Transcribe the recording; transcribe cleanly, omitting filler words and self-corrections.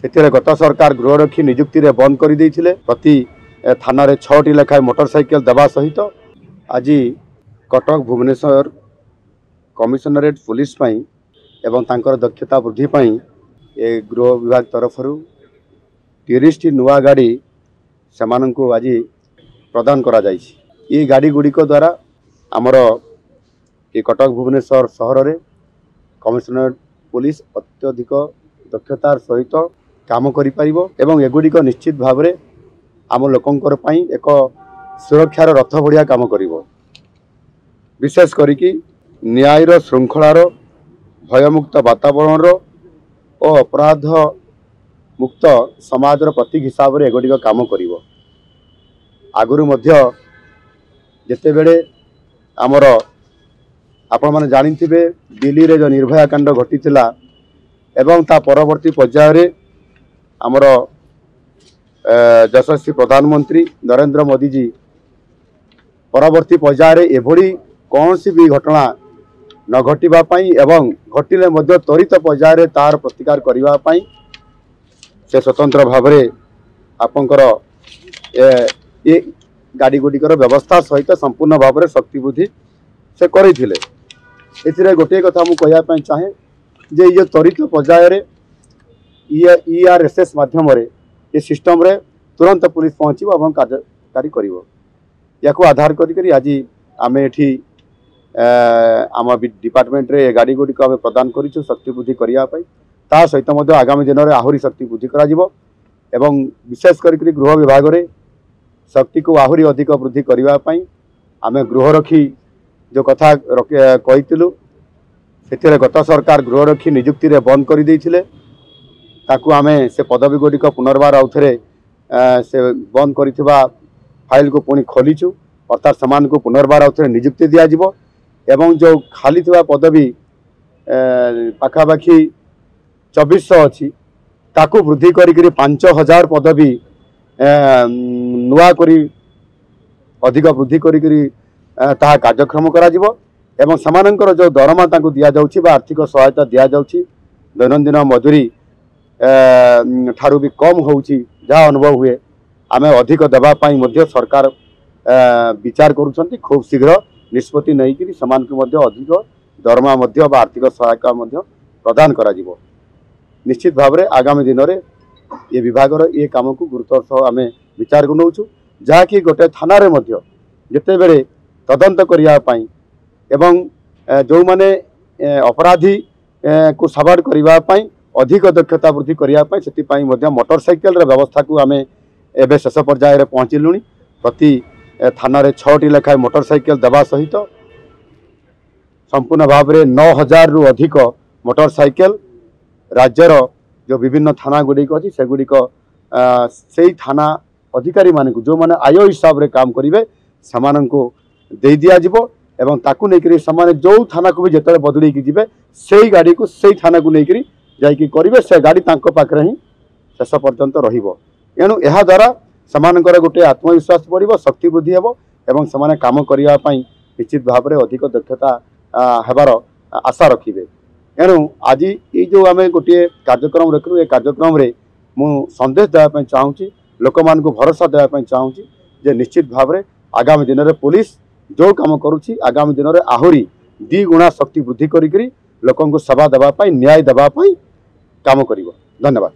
से गत सरकार गृहरक्षी नियुक्ति रे बंद कर देइथिले। प्रति थाना रे 6टी लेखाएं मोटरसाइकेल देवा सहित आज कटक भुवनेश्वर कमिशनरेट पुलिस पाई एवं तांकर दक्षता वृद्धि पाई ए गृह विभाग तरफ 30 नुआ गाड़ी सेमानंकु आज प्रदान करा जाइछि। ये गाड़ी गुड़िक द्वारा आमर ये कटक भुवनेश्वर सहर रे कमिशनरेट पुलिस अत्यधिक दक्षतार सहित काम करि परिबो एवं एगुड़िक निश्चित भाव में आम लोकंकर पई एक सुरक्षार रथ भड़िया काम करिवो। विशेष करिकी न्यायर श्रृंखलार भयमुक्त वातावरण और अपराध मुक्त समाजर प्रतीक हिसाब से एगुड़िक काम करिवो। आगुरु मध्य जेते बेले आमर आपण माने जानिथिबे दिल्ली रे जो निर्भया कांड घटिथिला एवं ता परवर्ती पर्याय रे आमर यशस्वी प्रधानमंत्री नरेंद्र मोदी जी परवर्ती पर्याय रे एभली कौन सी भी घटना न घटिबा पाई एवं घटिले मध्य त्वरित पर्याय रे तार प्रतिकार करिबा पाई से स्वतंत्र भाव रे आपनकर ए गाड़ी गुड़िकर व्यवस्था सहित संपूर्ण भाव में शक्ति वृद्धि से करथिले। एथिरे गोटे कथा मु कहया पाई चाहे जे ये त्वरित पर्याय रे ERSS माध्यम रे ये सिस्टम रे तुरंत पुलिस पहुँचो और कार्यकारी करिवो। याको आधार करी आज आमे एठी आम डिपार्टमेंट रे गाड़ी गुड़िक आम प्रदान करिछु शक्ति वृद्धि करिया पाई। ता सहित मध्य आगामी दिन में आहुरी शक्ति वृद्धि करा जिवो एवं विशेष करी गृह विभाग रे शक्ति को आहुरी अधिक वृद्धि करने आम गृहरक्षी जो कथा कहीलु से गत सरकार गृहरक्षी नियुक्ति रे बंद कर देइथिले। ताकू आमे से पदवी गुड़िक पुनर्बार आउथरे से बंद करिथिबा फाइल को पुणी खोलीचु अर्थात समान को पुनर्बार आउथरे नियुक्ति दिया जिवो एवं जो खाली थिबा पदवी पाखापाखि 2400 अच्छी ताकू वृद्धि करी 5000 पदवी नुआ करी अधिक वृद्धि करी ताहा कार्यक्रम करा जिवो एवं समानंकर जो दरमा तांको दिया जाउछि बा आर्थिक सहायता दिया जाउछि दैनंदिन मजूरी ठारू भी कम होउछि जहाँ अनुभव हुए आमे अधिक देबा पाई मध्य सरकार विचार करूछंती। खूब शीघ्र निष्पत्ति नहीं कि समान को मध्य अधिक दरमा मध्य बा आर्थिक सहायता मध्य प्रदान करा जिवो। निश्चित भाव में आगामी दिन में ये विभाग ये काम को गुरुत्व सह आम विचार को नौचु जहाँकि गोटे थाना रे मध्य जेते बेले तदंत करने एवं जो माने अपराधी को सवार करने अधिक दक्षता वृद्धि करने से मोटरसाइकेल व्यवस्था को आम एवं शेष पर्यायर पहुँचलु। प्रति थाना रे 6टी लेखाएं मोटरसाइकेल देवा सहित संपूर्ण भाव में 9000 रु अधिक मोटरसाइकेल राज्यर जो विभिन्न थाना गुड़िक अच्छी से गुड़िक से थाना अधिकारी मान जो मैंने आय हिसाब रे काम करेंगे समान को दे दिया जिवो एवं ताकू लेकर समान जो थाना को भी जिते बदल जीवे से गाड़ी को से थाना को लेकर जाकि करेंगे से गाड़ी तांको पाखरे ही शेष पर्यंत रहिबो। एणु यह द्वारा समानकर गोटे आत्मविश्वास बढ़िबो शक्ति वृद्धि हेबो एवं समाने काम करिया पई निश्चित भाव में अधिक दक्षता हेबार आशा रखिबे। एणु आज ये जो आम गोटे कार्यक्रम रखु ये कार्यक्रम रे मु संदेश देवाई चाहूँगी लोक मान को भरोसा देवाई चाहूँगी जे निश्चित भाव में आगामी दिन में पुलिस जो काम करुच्ची आगामी दिन में आहुरी 2 गुणा शक्ति वृद्धि करी लोक सेवा देवाई न्याय देवाई काम करिवो। धन्यवाद।